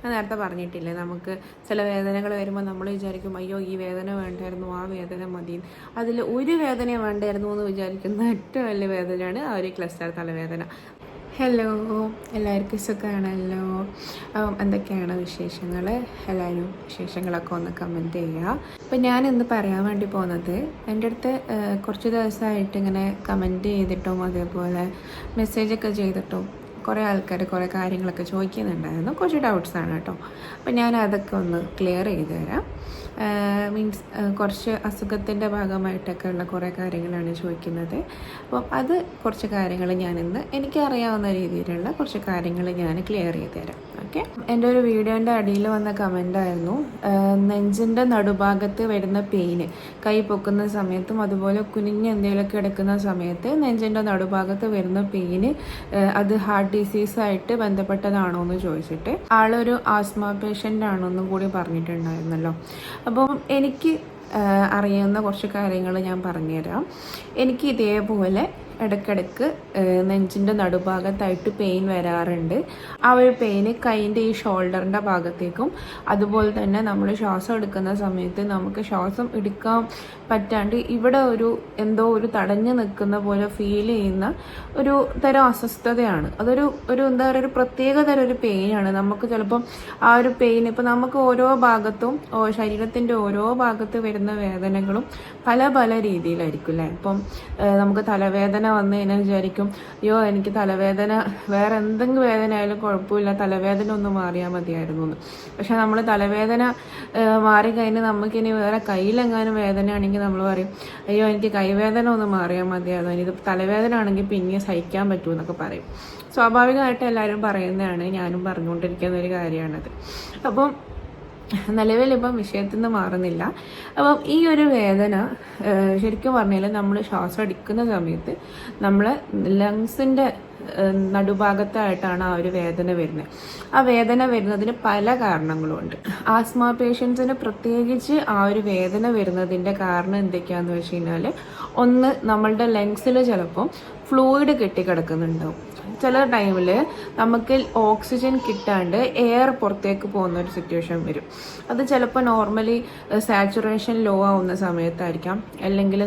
ഞാൻ നേരത്തെ പറഞ്ഞിട്ടില്ലേ, നമുക്ക് ചില വേദനകൾ വരുമ്പോൾ നമ്മൾ വിചാരിക്കും അയ്യോ ഈ വേദന വേണ്ടായിരുന്നു, ആ വേദന മതി, അതിൽ ഒരു വേദന വേണ്ടായിരുന്നു എന്ന് വിചാരിക്കുന്ന ഏറ്റവും വലിയ വേദനയാണ് ആ ഒരു ക്ലസ്റ്റർ തലവേദന. ഹലോ, എല്ലാവർക്കും സുഖമാണല്ലോ. എന്തൊക്കെയാണ് വിശേഷങ്ങൾ? എല്ലാവരും വിശേഷങ്ങളൊക്കെ ഒന്ന് കമൻറ്റ് ചെയ്യുക. അപ്പോൾ ഞാൻ ഇന്ന് പറയാൻ വേണ്ടി പോകുന്നത്, എൻ്റെ അടുത്ത് കുറച്ച് ദിവസമായിട്ട് ഇങ്ങനെ കമൻറ്റ് ചെയ്തിട്ടും അതേപോലെ മെസ്സേജൊക്കെ ചെയ്തിട്ടും കുറേ ആൾക്കാർ കുറേ കാര്യങ്ങളൊക്കെ ചോദിക്കുന്നുണ്ടായിരുന്നു. കുറച്ച് ഡൗട്ട്സാണ് കേട്ടോ. അപ്പോൾ ഞാൻ അതൊക്കെ ഒന്ന് ക്ലിയർ ചെയ്ത് തരാം. മീൻസ് കുറച്ച് അസുഖത്തിൻ്റെ ഭാഗമായിട്ടൊക്കെ ഉള്ള കുറേ കാര്യങ്ങളാണ് ചോദിക്കുന്നത്. അപ്പം അത് കുറച്ച് കാര്യങ്ങൾ ഞാനിന്ന് എനിക്കറിയാവുന്ന രീതിയിലുള്ള കുറച്ച് കാര്യങ്ങൾ ഞാൻ ക്ലിയർ ചെയ്ത് തരാം. ഓക്കെ. എൻ്റെ ഒരു വീഡിയോൻ്റെ അടിയിൽ വന്ന കമൻ്റായിരുന്നു, നെഞ്ചിൻ്റെ നടുഭാഗത്ത് വരുന്ന പെയിന് കൈ പൊക്കുന്ന സമയത്തും അതുപോലെ കുനിഞ്ഞ് എന്തെങ്കിലുമൊക്കെ എടുക്കുന്ന സമയത്ത് നെഞ്ചിൻ്റെ നടുഭാഗത്ത് വരുന്ന പെയിന് അത് ഹാർട്ട് ഡിസീസായിട്ട് ബന്ധപ്പെട്ടതാണോ എന്ന് ചോദിച്ചിട്ട് ആളൊരു ആസ്മ പേഷ്യൻ്റ് ആണോ എന്നും കൂടി പറഞ്ഞിട്ടുണ്ടായിരുന്നല്ലോ. അപ്പം എനിക്ക് അറിയാവുന്ന കുറച്ച് കാര്യങ്ങൾ ഞാൻ പറഞ്ഞുതരാം. എനിക്ക് ഇതേപോലെ ഇടയ്ക്കിടയ്ക്ക് നെഞ്ചിൻ്റെ നടുഭാഗത്തായിട്ട് പെയിൻ വരാറുണ്ട്. ആ ഒരു പെയിന് കൈൻ്റെ ഈ ഷോൾഡറിൻ്റെ ഭാഗത്തേക്കും അതുപോലെ തന്നെ നമ്മൾ ശ്വാസം എടുക്കുന്ന സമയത്ത് നമുക്ക് ശ്വാസം എടുക്കാൻ പറ്റാണ്ട് ഇവിടെ എന്തോ ഒരു തടഞ്ഞു നിൽക്കുന്ന പോലെ ഫീൽ ചെയ്യുന്ന ഒരു തരം അസ്വസ്ഥതയാണ്. അതൊരു എന്താ പറയുക, ഒരു പ്രത്യേക തരം ഒരു പെയിനാണ്. നമുക്ക് ചിലപ്പം ആ ഒരു പെയിൻ ഇപ്പം നമുക്ക് ഓരോ ഭാഗത്തും ശരീരത്തിൻ്റെ ഓരോ ഭാഗത്ത് വരുന്ന വേദനകളും പല രീതിയിലായിരിക്കും അല്ലേ. ഇപ്പം നമുക്ക് തലവേദന വന്നു കഴിഞ്ഞാൽ വിചാരിക്കും അയ്യോ എനിക്ക് തലവേദന, വേറെ എന്തെങ്കിലും വേദന ആയാലും കുഴപ്പമില്ല, തലവേദന ഒന്ന് മാറിയാൽ മതിയായിരുന്നു എന്ന്. പക്ഷെ നമ്മൾ തലവേദന മാറിക്കഴിഞ്ഞ് നമുക്കിനി വേറെ കയ്യിലെങ്ങാനും വേദനയാണെങ്കിൽ നമ്മൾ പറയും അയ്യോ എനിക്ക് കൈവേദന ഒന്ന് മാറിയാൽ മതിയായിരുന്നു, ഇനി ഇത് തലവേദന ആണെങ്കിൽ പിന്നെ സഹിക്കാൻ പറ്റുമെന്നൊക്കെ പറയും. സ്വാഭാവികമായിട്ട് എല്ലാവരും പറയുന്നതാണ്, ഞാനും പറഞ്ഞുകൊണ്ടിരിക്കുന്ന ഒരു കാര്യമാണത്. അപ്പം നിലവിലിപ്പം വിഷയത്തിൽ നിന്ന് മാറുന്നില്ല. അപ്പം ഈ ഒരു വേദന ശരിക്കും പറഞ്ഞാൽ നമ്മൾ ശ്വാസം അടിക്കുന്ന സമയത്ത് നമ്മളെ ലങ്സിൻ്റെ നടുഭാഗത്തായിട്ടാണ് ആ ഒരു വേദന വരുന്നത്. ആ വേദന വരുന്നതിന് പല കാരണങ്ങളുമുണ്ട്. ആസ്മ പേഷ്യൻസിന് പ്രത്യേകിച്ച് ആ ഒരു വേദന വരുന്നതിൻ്റെ കാരണം എന്തൊക്കെയാണെന്ന് വെച്ച് കഴിഞ്ഞാൽ, ഒന്ന് നമ്മളുടെ ലങ്സിൽ ചിലപ്പം ഫ്ലൂയിഡ് കെട്ടിക്കിടക്കുന്നുണ്ടാവും. ചില ടൈമിൽ നമുക്ക് ഓക്സിജൻ കിട്ടാണ്ട് എയർ പുറത്തേക്ക് പോകുന്ന ഒരു സിറ്റുവേഷൻ വരും. അത് ചിലപ്പോൾ നോർമലി സാച്ചുറേഷൻ ലോ ആവുന്ന സമയത്തായിരിക്കാം, അല്ലെങ്കിൽ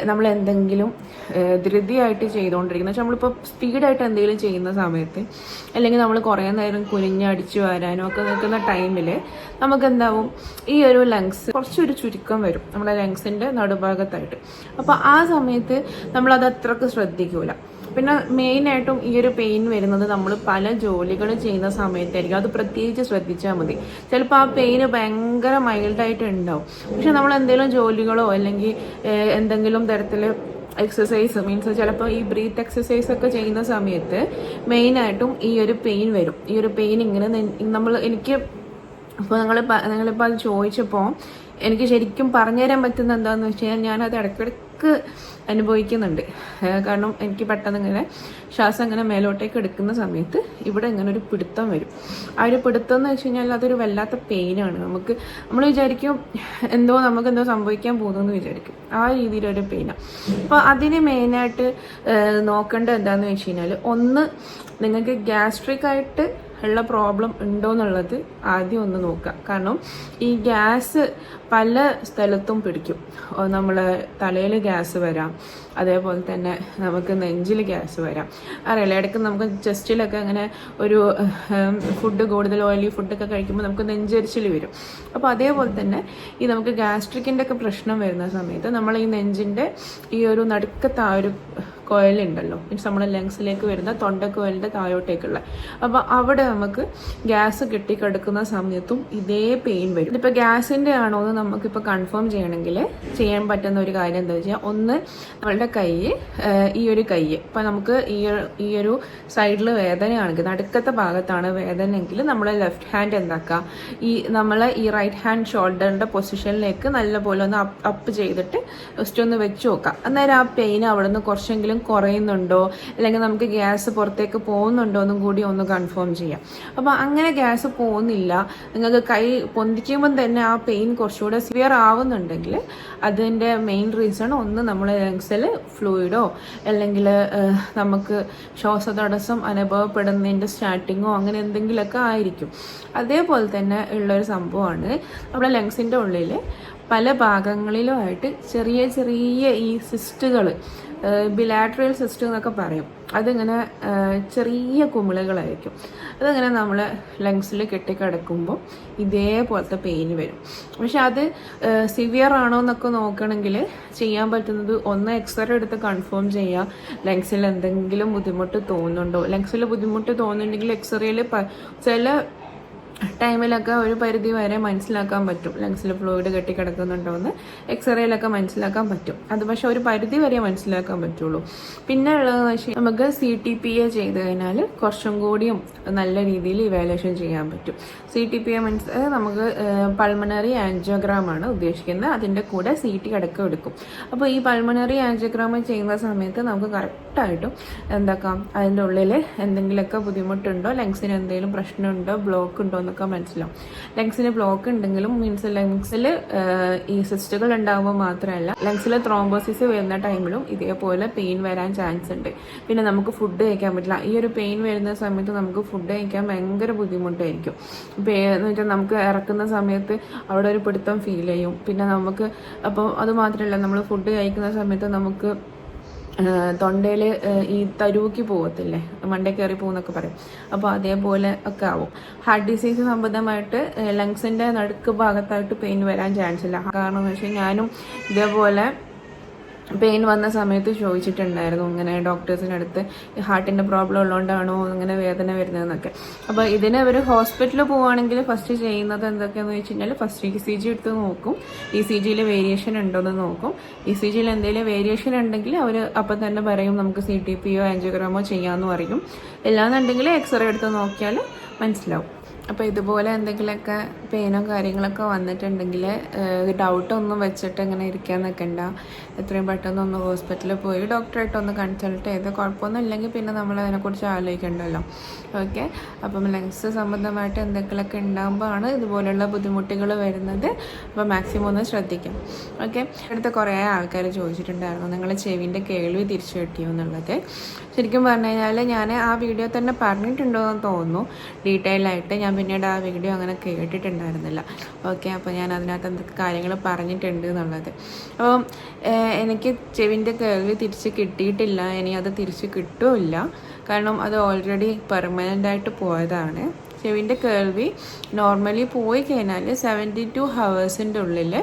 നമ്മൾ എന്തെങ്കിലും ധൃതിയായിട്ട് ചെയ്തുകൊണ്ടിരിക്കുന്ന വെച്ചാൽ നമ്മളിപ്പോൾ സ്പീഡായിട്ട് എന്തെങ്കിലും ചെയ്യുന്ന സമയത്ത്, അല്ലെങ്കിൽ നമ്മൾ കുറേ നേരം കുനിഞ്ഞടിച്ചു വരാനോ ഒക്കെ നിൽക്കുന്ന ടൈമിൽ നമുക്ക് എന്താവും, ഈ ഒരു ലങ്സ് കുറച്ചൊരു ചുരുക്കം വരും നമ്മുടെ ലങ്സിൻ്റെ നടുഭാഗത്തായിട്ട്. അപ്പോൾ ആ സമയത്ത് നമ്മളത് അത്രക്ക് ശ്രദ്ധിക്കൂല. പിന്നെ മെയിനായിട്ടും ഈ ഒരു പെയിൻ വരുന്നത് നമ്മൾ പല ജോലികൾ ചെയ്യുന്ന സമയത്തായിരിക്കും. അത് പ്രത്യേകിച്ച് ശ്രദ്ധിച്ചാൽ മതി. ചിലപ്പോൾ ആ പെയിന് ഭയങ്കര മൈൽഡായിട്ട് ഉണ്ടാവും, പക്ഷെ നമ്മൾ എന്തെങ്കിലും ജോലികളോ അല്ലെങ്കിൽ എന്തെങ്കിലും തരത്തിൽ എക്സസൈസ് മീൻസ് ചിലപ്പോൾ ഈ ബ്രീത്ത് എക്സസൈസ് ഒക്കെ ചെയ്യുന്ന സമയത്ത് മെയിനായിട്ടും ഈ ഒരു പെയിൻ വരും. ഈ ഒരു പെയിൻ ഇങ്ങനെ എനിക്ക് അപ്പോൾ നിങ്ങളിപ്പോൾ അത് ചോദിച്ചപ്പോൾ എനിക്ക് ശരിക്കും പറഞ്ഞുതരാൻ പറ്റുന്ന എന്താണെന്ന് വെച്ച് കഴിഞ്ഞാൽ, ഞാനത് ഇടയ്ക്കിടയ്ക്ക് അനുഭവിക്കുന്നുണ്ട്. കാരണം എനിക്ക് പെട്ടെന്ന് ഇങ്ങനെ ശ്വാസം ഇങ്ങനെ മേലോട്ടേക്ക് എടുക്കുന്ന സമയത്ത് ഇവിടെ ഇങ്ങനെ ഒരു പിടുത്തം വരും. ആ ഒരു പിടുത്തം എന്ന് വെച്ച് കഴിഞ്ഞാൽ അതൊരു വല്ലാത്ത പെയിനാണ്. നമ്മൾ വിചാരിക്കും നമുക്കെന്തോ സംഭവിക്കാൻ പോകുന്നു വിചാരിക്കും. ആ രീതിയിലൊരു പെയിനാണ്. അപ്പോൾ അതിന് മെയിനായിട്ട് നോക്കേണ്ടത് എന്താണെന്ന് വെച്ച് കഴിഞ്ഞാൽ, ഒന്ന് നിങ്ങൾക്ക് ഗ്യാസ്ട്രിക് ആയിട്ട് ഉള്ള പ്രോബ്ലം ഉണ്ടോ എന്നുള്ളത് ആദ്യം ഒന്ന് നോക്കുക. കാരണം ഈ ഗ്യാസ് പല സ്ഥലത്തും പിടിക്കും. നമ്മൾ തലയിൽ ഗ്യാസ് വരാം, അതേപോലെ തന്നെ നമുക്ക് നെഞ്ചിൽ ഗ്യാസ് വരാം. അറിയില്ല, ഇടയ്ക്ക് നമുക്ക് ചെസ്റ്റിലൊക്കെ അങ്ങനെ ഒരു ഫുഡ് കൂടുതൽ ഓയിലി ഫുഡൊക്കെ കഴിക്കുമ്പോൾ നമുക്ക് നെഞ്ചരിച്ചിൽ വരും. അപ്പോൾ അതേപോലെ തന്നെ ഈ നമുക്ക് ഗ്യാസ്ട്രിക്കിൻ്റെ ഒക്കെ പ്രശ്നം വരുന്ന സമയത്ത് നമ്മൾ ഈ നെഞ്ചിൻ്റെ ഈ ഒരു നടുക്കത്തെ ആ ഒരു കോയിലുണ്ടല്ലോ, മീൻസ് നമ്മുടെ ലങ്സിലേക്ക് വരുന്ന തൊണ്ടക്കോയിലിൻ്റെ താഴോട്ടേക്കുള്ള, അപ്പോൾ അവിടെ നമുക്ക് ഗ്യാസ് കെട്ടിക്കിടക്കുന്ന സമയത്തും ഇതേ പെയിൻ വരും. ഇതിപ്പോൾ ഗ്യാസിൻ്റെ ആണോ എന്ന് നമുക്കിപ്പോൾ കൺഫേം ചെയ്യണമെങ്കിൽ ചെയ്യാൻ പറ്റുന്ന ഒരു കാര്യം എന്താ വെച്ചാൽ, ഒന്ന് നമ്മളുടെ ഈ ഒരു കൈ ഇപ്പം നമുക്ക് ഈ ഒരു സൈഡിൽ വേദനയാണെങ്കിൽ, നടുക്കത്തെ ഭാഗത്താണ് വേദനയെങ്കിൽ നമ്മൾ ലെഫ്റ്റ് ഹാൻഡ് എന്താക്കുക, ഈ റൈറ്റ് ഹാൻഡ് ഷോൾഡറിൻ്റെ പൊസിഷനിലേക്ക് നല്ലപോലെ ഒന്ന് അപ്പ് ചെയ്തിട്ട് ജസ്റ്റ് ഒന്ന് വെച്ച് നോക്കാം. അന്നേരം ആ പെയിൻ അവിടെ നിന്ന് കുറച്ചെങ്കിലും എന്തെങ്കിലും കുറയുന്നുണ്ടോ അല്ലെങ്കിൽ നമുക്ക് ഗ്യാസ് പുറത്തേക്ക് പോകുന്നുണ്ടോ എന്നും കൂടി ഒന്ന് കൺഫേം ചെയ്യാം. അപ്പോൾ അങ്ങനെ ഗ്യാസ് പോകുന്നില്ല, നിങ്ങൾക്ക് കൈ പൊന്തിക്കുമ്പം തന്നെ ആ പെയിൻ കുറച്ചുകൂടെ സിവിയർ ആവുന്നുണ്ടെങ്കിൽ അതിൻ്റെ മെയിൻ റീസൺ ഒന്ന് നമ്മൾ ലങ്സിൽ ഫ്ലൂയിഡോ അല്ലെങ്കിൽ നമുക്ക് ശ്വാസതടസ്സം അനുഭവപ്പെടുന്നതിൻ്റെ സ്റ്റാർട്ടിങ്ങോ അങ്ങനെ എന്തെങ്കിലുമൊക്കെ ആയിരിക്കും. അതേപോലെ തന്നെ ഉള്ളൊരു സംഭവമാണ് നമ്മുടെ ലങ്സിൻ്റെ ഉള്ളിൽ പല ഭാഗങ്ങളിലുമായിട്ട് ചെറിയ ചെറിയ ഈ സിസ്റ്റുകൾ, ബിലാറ്ററൽ സിസ്റ്റ് എന്നൊക്കെ പറയും. അതിങ്ങനെ ചെറിയ കുമിളകളായിരിക്കും. അതങ്ങനെ നമ്മൾ ലങ്സിൽ കെട്ടിക്കിടക്കുമ്പോൾ ഇതേപോലത്തെ പെയിൻ വരും. പക്ഷെ അത് സിവിയർ ആണോ എന്നൊക്കെ നോക്കണമെങ്കിൽ ചെയ്യാൻ പറ്റുന്നത് ഒന്ന് എക്സ്റേ എടുത്ത് കൺഫേം ചെയ്യുക, ലങ്സിൽ എന്തെങ്കിലും ബുദ്ധിമുട്ട് തോന്നുന്നുണ്ടോ. ലങ്സിൽ ബുദ്ധിമുട്ട് തോന്നുന്നുണ്ടെങ്കിൽ എക്സ്റേയിൽ ചില ടൈമിലൊക്കെ ഒരു പരിധി വരെ മനസ്സിലാക്കാൻ പറ്റും ലങ്സിൽ ഫ്ലൂയിഡ് കെട്ടിക്കിടക്കുന്നുണ്ടോ എന്ന് എക്സ്റേയിലൊക്കെ മനസ്സിലാക്കാൻ പറ്റും. അത് പക്ഷെ ഒരു പരിധി വരെ മനസ്സിലാക്കാൻ പറ്റുള്ളൂ. പിന്നെ ഉള്ളതെന്ന് വെച്ചാൽ നമുക്ക് CTPA ചെയ്ത് കഴിഞ്ഞാൽ കുറച്ചും കൂടിയും നല്ല രീതിയിൽ ഇവാലുവേഷൻ ചെയ്യാൻ പറ്റും. CTPA മീൻസ് നമുക്ക് പൾമണറി ആൻജിയോഗ്രാം ആണ് ഉദ്ദേശിക്കുന്നത്. അതിൻ്റെ കൂടെ CT അടക്കം എടുക്കും. അപ്പോൾ ഈ പൾമണറി ആൻജിയോഗ്രാം ചെയ്യുന്ന സമയത്ത് നമുക്ക് കറക്റ്റായിട്ടും എന്താക്കാം അതിൻ്റെ ഉള്ളിൽ എന്തെങ്കിലുമൊക്കെ ബുദ്ധിമുട്ടുണ്ടോ, ലങ്സിന് എന്തെങ്കിലും പ്രശ്നമുണ്ടോ, ബ്ലോക്ക് ഉണ്ടോ എന്നൊക്കെ മനസ്സിലാവും. ലങ്സിന് ബ്ലോക്ക് ഉണ്ടെങ്കിലും മീൻസ് ലങ്സിൽ ഈ സിസ്റ്റുകൾ ഉണ്ടാകുമ്പോൾ മാത്രമല്ല ലങ്സിൽ ത്രോംബോസിസ് വരുന്ന ടൈമിലും ഇതേപോലെ പെയിൻ വരാൻ ചാൻസ് ഉണ്ട്. പിന്നെ നമുക്ക് ഫുഡ് കഴിക്കാൻ പറ്റില്ല. ഈ ഒരു പെയിൻ വരുന്ന സമയത്ത് നമുക്ക് ഫുഡ് കഴിക്കാൻ ഭയങ്കര ബുദ്ധിമുട്ടായിരിക്കും. എന്ന് വെച്ചാൽ നമുക്ക് ഇറക്കുന്ന സമയത്ത് അവിടെ ഒരു പിടുത്തം ഫീൽ ചെയ്യും. പിന്നെ നമുക്ക് അപ്പോൾ അത് മാത്രമല്ല നമ്മൾ ഫുഡ് കഴിക്കുന്ന സമയത്ത് നമുക്ക് തൊണ്ടയിൽ ഈ തരൂക്കി പോകത്തില്ലേ, മണ്ടേ കയറി പോകുന്നൊക്കെ പറയും. അപ്പോൾ അതേപോലെ ഒക്കെ ആവും. ഹാർട്ട് ഡിസീസ് സംബന്ധമായിട്ട് ലങ്സിൻ്റെ നടുക്ക് ഭാഗത്തായിട്ട് പെയിൻ വരാൻ ചാൻസ് ഇല്ല. കാരണം എന്ന് വെച്ചാൽ ഞാനും ഇതേപോലെ പെയിൻ വന്ന സമയത്ത് ചോദിച്ചിട്ടുണ്ടായിരുന്നു ഇങ്ങനെ ഡോക്ടേഴ്സിൻ്റെ അടുത്ത് ഹാർട്ടിൻ്റെ പ്രോബ്ലം ഉള്ളതുകൊണ്ടാണോ അങ്ങനെ വേദന വരുന്നതെന്നൊക്കെ. അപ്പോൾ ഇതിന് അവർ ഹോസ്പിറ്റലിൽ പോവുകയാണെങ്കിൽ ഫസ്റ്റ് ചെയ്യുന്നത് എന്തൊക്കെയാണെന്ന് വെച്ച് കഴിഞ്ഞാൽ ഫസ്റ്റ് ECG എടുത്ത് നോക്കും. ECGയിൽ വേരിയേഷൻ ഉണ്ടോയെന്ന് നോക്കും. ECGയിൽ എന്തെങ്കിലും വേരിയേഷൻ ഉണ്ടെങ്കിൽ അവർ അപ്പം തന്നെ പറയും നമുക്ക് CTPO ആൻജിയോഗ്രാമോ ചെയ്യാമെന്ന് പറയും. എല്ലാന്നുണ്ടെങ്കിൽ എക്സ്റേ എടുത്ത് നോക്കിയാൽ മനസ്സിലാവും. അപ്പോൾ ഇതുപോലെ എന്തെങ്കിലുമൊക്കെ പെയിനോ കാര്യങ്ങളൊക്കെ വന്നിട്ടുണ്ടെങ്കിൽ ഡൗട്ടൊന്നും വെച്ചിട്ട് ഇങ്ങനെ ഇരിക്കാൻ നിൽക്കണ്ട. എത്രയും പെട്ടെന്ന് ഒന്ന് ഹോസ്പിറ്റലിൽ പോയി ഡോക്ടറായിട്ടൊന്ന് കൺസൾട്ട് ചെയ്ത് കുഴപ്പമൊന്നും ഇല്ലെങ്കിൽ പിന്നെ നമ്മൾ അതിനെക്കുറിച്ച് ആലോചിക്കണ്ടല്ലോ. ഓക്കെ, അപ്പം ലങ്സ് സംബന്ധമായിട്ട് എന്തെങ്കിലുമൊക്കെ ഉണ്ടാകുമ്പോഴാണ് ഇതുപോലെയുള്ള ബുദ്ധിമുട്ടുകൾ വരുന്നത്. അപ്പോൾ മാക്സിമം ഒന്ന് ശ്രദ്ധിക്കാം. ഓക്കെ, അടുത്ത കുറേ ആൾക്കാർ ചോദിച്ചിട്ടുണ്ടായിരുന്നു നിങ്ങൾ ചെവിൻ്റെ കേൾവി തിരിച്ചു കിട്ടിയോ എന്നുള്ളത്. ശരിക്കും പറഞ്ഞു കഴിഞ്ഞാൽ ഞാൻ ആ വീഡിയോ തന്നെ പറഞ്ഞിട്ടുണ്ടോ എന്ന് തോന്നുന്നു ഡീറ്റെയിൽ ആയിട്ട്. ഞാൻ പിന്നീട് ആ വീഡിയോ അങ്ങനെ കേട്ടിട്ടുണ്ടായിരുന്നില്ല. ഓക്കെ, അപ്പോൾ ഞാൻ അതിനകത്ത് എന്തൊക്കെ കാര്യങ്ങൾ പറഞ്ഞിട്ടുണ്ട് എന്നുള്ളത്. അപ്പം എനിക്ക് ചെവിൻ്റെ കേൾവി തിരിച്ച് കിട്ടിയിട്ടില്ല, ഇനി അത് തിരിച്ച് കിട്ടുമില്ല. കാരണം അത് ഓൾറെഡി പെർമനൻ്റായിട്ട് പോയതാണ്. ചെവിൻ്റെ കേൾവി നോർമലി പോയി കഴിഞ്ഞാൽ 72 ഹവേഴ്സിൻ്റെ ഉള്ളിൽ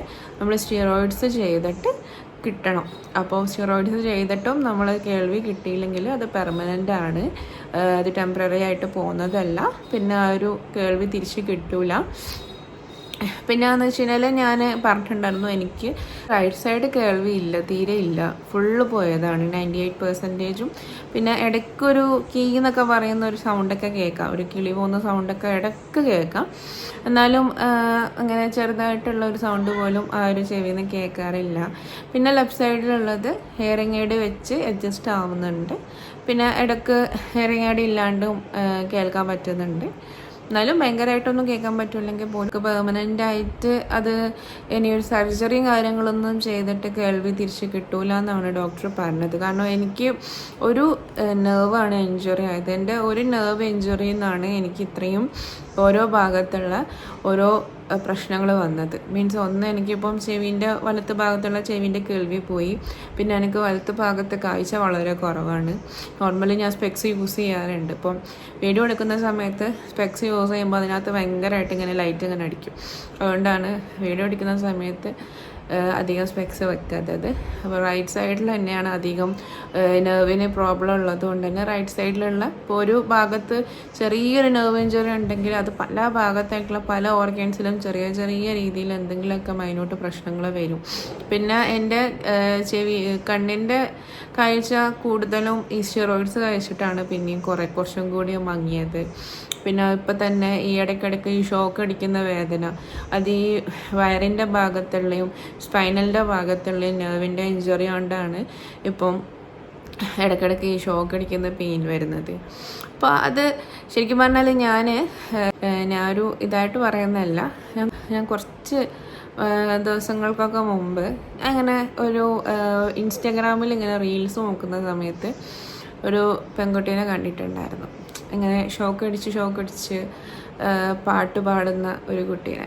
നമ്മൾ സ്റ്റിറോയിഡ്സ് ചെയ്തിട്ട് കിട്ടണം. അപ്പോൾ സ്റ്റിറോയിഡ്സ് ചെയ്തിട്ടും നമ്മൾ കേൾവി കിട്ടിയില്ലെങ്കിൽ അത് പെർമനൻ്റ് ആണ്, അത് ടെമ്പററി ആയിട്ട് പോകുന്നതല്ല. പിന്നെ ആ ഒരു കേൾവി തിരിച്ച് കിട്ടൂല. പിന്നെ എന്ന് വെച്ച് കഴിഞ്ഞാൽ ഞാൻ പറഞ്ഞിട്ടുണ്ടായിരുന്നു എനിക്ക് റൈറ്റ് സൈഡ് കേൾവി ഇല്ല, തീരെ ഇല്ല, ഫുള്ള് പോയതാണ് 98%. പിന്നെ ഇടയ്ക്കൊരു കീ എന്നൊക്കെ പറയുന്ന ഒരു സൗണ്ടൊക്കെ കേൾക്കാം, ഒരു കിളി പോകുന്ന സൗണ്ടൊക്കെ ഇടയ്ക്ക് കേൾക്കാം. എന്നാലും അങ്ങനെ ചെറുതായിട്ടുള്ള ഒരു സൗണ്ട് പോലും ആ ഒരു ചെവിയിൽ നിന്ന് കേൾക്കാറില്ല. പിന്നെ ലെഫ്റ്റ് സൈഡിലുള്ളത് ഹിയറിംഗ് എയ്ഡ് വെച്ച് അഡ്ജസ്റ്റ് ആവുന്നുണ്ട്. പിന്നെ ഇടയ്ക്ക് ഹിയറിംഗ് എയ്ഡ് ഇല്ലാണ്ടും കേൾക്കാൻ പറ്റുന്നുണ്ട്. എന്നാലും ഭയങ്കരമായിട്ടൊന്നും കേൾക്കാൻ പറ്റില്ലെങ്കിൽ പോലും പെർമനൻ്റ് ആയിട്ട് അത് ഇനിയൊരു സർജറിയും കാര്യങ്ങളൊന്നും ചെയ്തിട്ട് കേൾവി തിരിച്ച് കിട്ടൂല എന്നാണ് ഡോക്ടർ പറഞ്ഞത്. കാരണം എനിക്ക് ഒരു നെർവാണ് ഇഞ്ചുറി ആയത്. എൻ്റെ ഒരു നെർവ് ഇഞ്ചുറിയിൽ നിന്നാണ് എനിക്ക് ഇത്രയും ഓരോ ഭാഗത്തുള്ള ഓരോ പ്രശ്നങ്ങൾ വന്നത്. മീൻസ് ഒന്ന് എനിക്കിപ്പം ചെവിൻ്റെ വലത്ത് ഭാഗത്തുള്ള ചെവിൻ്റെ കേൾവി പോയി. പിന്നെ എനിക്ക് വലത്ത് ഭാഗത്ത് കാഴ്ച വളരെ കുറവാണ്. നോർമലി ഞാൻ സ്പെക്സ് യൂസ് ചെയ്യാറുണ്ട്. ഇപ്പം വീഡിയോ എടുക്കുന്ന സമയത്ത് സ്പെക്സ് യൂസ് ചെയ്യുമ്പോൾ അതിനകത്ത് ഭയങ്കരമായിട്ട് ഇങ്ങനെ ലൈറ്റ് ഇങ്ങനെ അടിക്കും. അതുകൊണ്ടാണ് വീഡിയോ എടുക്കുന്ന സമയത്ത് അധികം സ്പെക്സ് വെക്കാത്തത്. അപ്പോൾ റൈറ്റ് സൈഡിൽ തന്നെയാണ് അധികം നെർവിന് പ്രോബ്ലം ഉള്ളത് കൊണ്ട് തന്നെ റൈറ്റ് സൈഡിലുള്ള ഇപ്പോൾ ഒരു ഭാഗത്ത് ചെറിയൊരു നെർവ് ഇഞ്ചുറി ഉണ്ടെങ്കിൽ അത് പല ഭാഗത്തായിട്ടുള്ള പല ഓർഗൻസിലും ചെറിയ ചെറിയ രീതിയിൽ എന്തെങ്കിലുമൊക്കെ മൈന്യൂട്ട് പ്രശ്നങ്ങൾ വരും. പിന്നെ എൻ്റെ കണ്ണിൻ്റെ കാഴ്ച കൂടുതലും ഈ സ്റ്റിറോയിഡ്സ് കഴിച്ചിട്ടാണ് പിന്നെയും കുറച്ചും കൂടി മങ്ങിയത്. പിന്നെ ഇപ്പം തന്നെ ഈ ഇടയ്ക്കിടയ്ക്ക് ഈ ഷോക്ക് അടിക്കുന്ന വേദന അത് ഈ വയറിൻ്റെ ഭാഗത്തുള്ളയും സ്പൈനലിൻ്റെ ഭാഗത്തുള്ളയും നെർവിൻ്റെ ഇഞ്ചുറി കൊണ്ടാണ് ഇപ്പം ഇടയ്ക്കിടയ്ക്ക് ഈ ഷോക്ക് അടിക്കുന്ന പെയിൻ വരുന്നത്. അപ്പോൾ അത് ശരിക്കും പറഞ്ഞാൽ ഞാനൊരു ഇതായിട്ട് പറയുന്നതല്ല, ഞാൻ കുറച്ച് ദിവസങ്ങൾക്കൊക്കെ മുമ്പ് അങ്ങനെ ഒരു ഇൻസ്റ്റാഗ്രാമിൽ ഇങ്ങനെ റീൽസ് നോക്കുന്ന സമയത്ത് ഒരു പെൺകുട്ടീനെ കണ്ടിട്ടുണ്ടായിരുന്നു. ഇങ്ങനെ ഷോക്ക് അടിച്ച് പാട്ട് പാടുന്ന ഒരു കുട്ടീനെ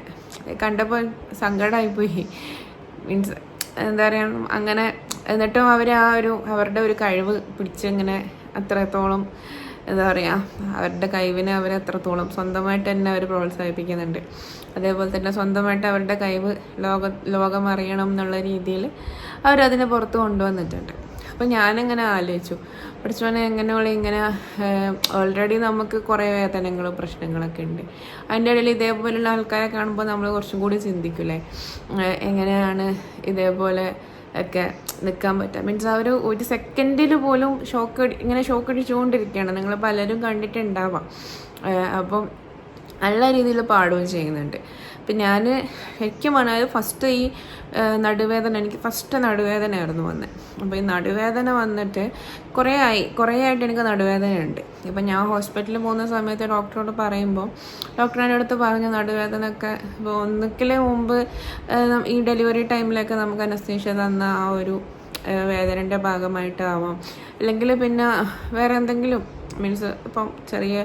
കണ്ടപ്പോൾ സങ്കടമായിപ്പോയി. മീൻസ് എന്താ പറയുക, അങ്ങനെ എന്നിട്ടും അവരുടെ ഒരു കഴിവ് പിടിച്ച് ഇങ്ങനെ അത്രത്തോളം എന്താ പറയുക, അവരുടെ കഴിവിനെ അവരത്രത്തോളം സ്വന്തമായിട്ട് തന്നെ അവർ പ്രോത്സാഹിപ്പിക്കുന്നുണ്ട്. അതേപോലെ തന്നെ സ്വന്തമായിട്ട് അവരുടെ കഴിവ് ലോകം അറിയണം എന്നുള്ള രീതിയിൽ അവരതിനെ പുറത്ത് കൊണ്ടുവന്നിട്ടുണ്ട്. അപ്പോൾ ഞാനിങ്ങനെ ആലോചിച്ചു, പഠിച്ചോനെ ഇങ്ങനെ ഓൾറെഡി നമുക്ക് കുറേ വേദനകളും പ്രശ്നങ്ങളൊക്കെ ഉണ്ട്. അതിൻ്റെ ഇടയിൽ ഇതേപോലെയുള്ള ആൾക്കാരെ കാണുമ്പോൾ നമ്മൾ കുറച്ചും കൂടി ചിന്തിക്കില്ലേ, എങ്ങനെയാണ് ഇതേപോലെ ഒക്കെ നിൽക്കാൻ പറ്റുക. മീൻസ് ഒരു സെക്കൻഡിൽ പോലും ഷോക്ക് അടിച്ചുകൊണ്ടിരിക്കുകയാണ്. നിങ്ങൾ പലരും കണ്ടിട്ടുണ്ടാവാം. അപ്പം നല്ല രീതിയിൽ പാടുകയും ചെയ്യുന്നുണ്ട്. അപ്പം ഞാൻ ശരിക്കും പറഞ്ഞാൽ ഫസ്റ്റ് ഈ എനിക്ക് ഫസ്റ്റ് നടുവേദനയായിരുന്നു വന്നത്. അപ്പോൾ ഈ നടുവേദന വന്നിട്ട് കുറേ ആയിട്ട് എനിക്ക് നടുവേദനയുണ്ട്. ഇപ്പം ഞാൻ ഹോസ്പിറ്റലിൽ പോകുന്ന സമയത്ത് ഡോക്ടറോട് പറയുമ്പോൾ ഡോക്ടർ എൻ്റെ അടുത്ത് പറഞ്ഞു, നടുവേദനയൊക്കെ ഇപ്പോൾ ഒന്നിക്കലേ മുമ്പ് ഈ ഡെലിവറി ടൈമിലൊക്കെ നമുക്ക് അനസ്തീഷ്യ തന്ന ആ ഒരു വേദനയുടെ ഭാഗമായിട്ടാവാം, അല്ലെങ്കിൽ പിന്നെ വേറെ എന്തെങ്കിലും മീൻസ് ഇപ്പം ചെറിയ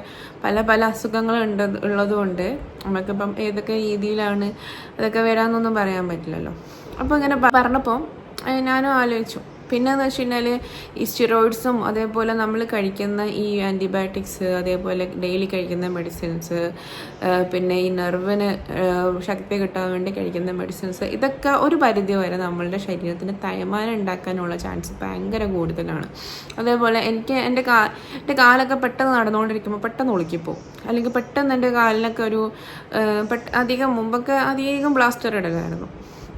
പല അസുഖങ്ങൾ ഉള്ളതുകൊണ്ട് നമുക്കിപ്പം ഏതൊക്കെ രീതിയിലാണ് അതൊക്കെ വരാമെന്നൊന്നും പറയാൻ പറ്റില്ലല്ലോ. അപ്പോൾ ഇങ്ങനെ പറഞ്ഞപ്പോൾ ഞാനും ആലോചിച്ചു. പിന്നെയെന്ന് വെച്ച് കഴിഞ്ഞാൽ ഈ സ്റ്റിറോയിഡ്സും അതേപോലെ നമ്മൾ കഴിക്കുന്ന ഈ ആൻറ്റിബയോട്ടിക്സ്, അതേപോലെ ഡെയിലി കഴിക്കുന്ന മെഡിസിൻസ്, പിന്നെ ഈ നെർവിന് ശക്തി കിട്ടാൻ വേണ്ടി കഴിക്കുന്ന മെഡിസിൻസ്, ഇതൊക്കെ ഒരു പരിധി വരെ നമ്മളുടെ ശരീരത്തിന് തേയ്മാനം ഉണ്ടാക്കാനുള്ള ചാൻസ് ഭയങ്കര കൂടുതലാണ്. അതേപോലെ എൻ്റെ കാലൊക്കെ പെട്ടെന്ന് നടന്നുകൊണ്ടിരിക്കുമ്പോൾ പെട്ടെന്ന് ഒളുക്കിപ്പോവും, അല്ലെങ്കിൽ പെട്ടെന്ന് എൻ്റെ കാലിനൊക്കെ മുമ്പൊക്കെ അധികം പ്ലാസ്റ്റർ ഇടലായിരുന്നു.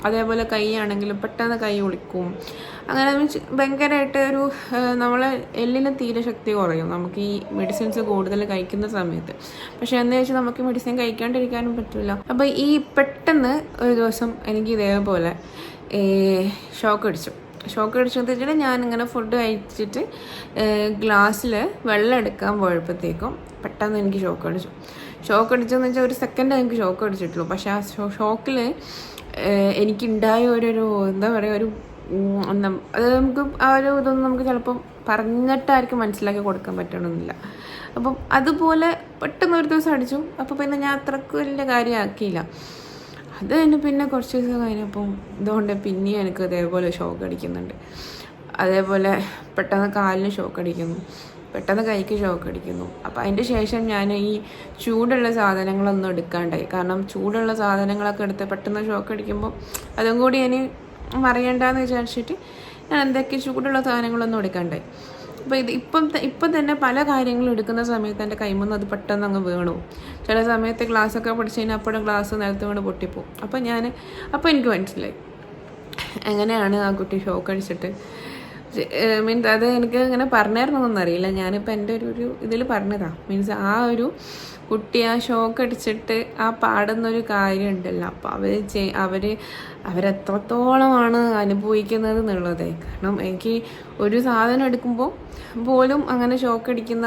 അതേപോലെ കൈ ആണെങ്കിലും പെട്ടെന്ന് കൈ ഒളിക്കും. അങ്ങനെ ഭയങ്കരമായിട്ട് നമ്മളെ എല്ലിന് തീരെ ശക്തി കുറയും നമുക്ക് ഈ മെഡിസിൻസ് കൂടുതൽ കഴിക്കുന്ന സമയത്ത്. പക്ഷെ എന്ന് വെച്ചാൽ നമുക്ക് മെഡിസിൻ കഴിക്കാണ്ടിരിക്കാനും പറ്റില്ല. അപ്പോൾ ഈ പെട്ടെന്ന് ഒരു ദിവസം എനിക്ക് ഇതേപോലെ ഷോക്ക് അടിച്ചെന്ന് വെച്ചിട്ട് ഞാനിങ്ങനെ ഫുഡ് കഴിച്ചിട്ട് ഗ്ലാസ്സിൽ വെള്ളം എടുക്കാൻ പോയപ്പോഴത്തേക്കും പെട്ടെന്ന് എനിക്ക് ഷോക്ക് അടിച്ചെന്ന് വെച്ചാൽ ഒരു സെക്കൻഡ് എനിക്ക് ഷോക്ക് അടിച്ചിട്ടുള്ളൂ. പക്ഷെ ആ ഷോക്കിൽ എനിക്കുണ്ടായ എന്താ പറയുക, അത് നമുക്ക് ആ ഇതൊന്നും നമുക്ക് ചിലപ്പം പറഞ്ഞിട്ടായിരിക്കും മനസ്സിലാക്കി കൊടുക്കാൻ പറ്റണമെന്നില്ല. അപ്പം അതുപോലെ പെട്ടെന്ന് ഒരു ദിവസം അടിച്ചു. അപ്പോൾ പിന്നെ ഞാൻ അത്രക്ക് വലിയ കാര്യമാക്കിയില്ല. അത് കഴിഞ്ഞ് പിന്നെ കുറച്ച് ദിവസം കഴിഞ്ഞപ്പം ഇതുകൊണ്ട് പിന്നെയും എനിക്ക് ഇതേപോലെ ഷോക്ക് അടിക്കുന്നുണ്ട്. അതേപോലെ പെട്ടെന്ന് കാലിന് ഷോക്ക് അടിക്കുന്നു, പെട്ടെന്ന് കൈക്ക് ഷോക്ക് അടിക്കുന്നു. അപ്പോൾ അതിൻ്റെ ശേഷം ഞാൻ ഈ ചൂടുള്ള സാധനങ്ങളൊന്നും എടുക്കാണ്ടായി. കാരണം ചൂടുള്ള സാധനങ്ങളൊക്കെ എടുത്ത് പെട്ടെന്ന് ഷോക്ക് അടിക്കുമ്പോൾ അതും കൂടി ഇനി മറിയണ്ടെന്ന് വിചാരിച്ചിട്ട് ഞാൻ എന്തൊക്കെ ചൂടുള്ള സാധനങ്ങളൊന്നും എടുക്കാണ്ടായി. അപ്പോൾ ഇപ്പം തന്നെ പല കാര്യങ്ങളും എടുക്കുന്ന സമയത്ത് എൻ്റെ കൈമൊന്നും അത് പെട്ടെന്ന് അങ്ങ് വീണു. ചില സമയത്ത് ഗ്ലാസ്സൊക്കെ പിടിച്ച് കഴിഞ്ഞാൽ അപ്പോഴും ഗ്ലാസ് നിലത്ത് വീണ് പൊട്ടിപ്പോവും. അപ്പോൾ എനിക്ക് മനസ്സിലായി എങ്ങനെയാണ് ആ കുട്ടി ഷോക്ക് അടിച്ചിട്ട് മീൻസ് അത് എനിക്ക് ഇങ്ങനെ പറഞ്ഞായിരുന്നൊന്നും അറിയില്ല. ഞാനിപ്പോൾ എൻ്റെ ഒരു ഇതിൽ പറഞ്ഞതാണ്. മീൻസ് ആ ഒരു കുട്ടി ആ ഷോക്ക് അടിച്ചിട്ട് ആ പാടുന്നൊരു കാര്യം ഉണ്ടല്ലോ, അപ്പോൾ അവരെത്രത്തോളമാണ് അനുഭവിക്കുന്നത് എന്നുള്ളത്. കാരണം എനിക്ക് ഒരു സാധനം എടുക്കുമ്പോൾ പോലും അങ്ങനെ ഷോക്ക് അടിക്കുന്ന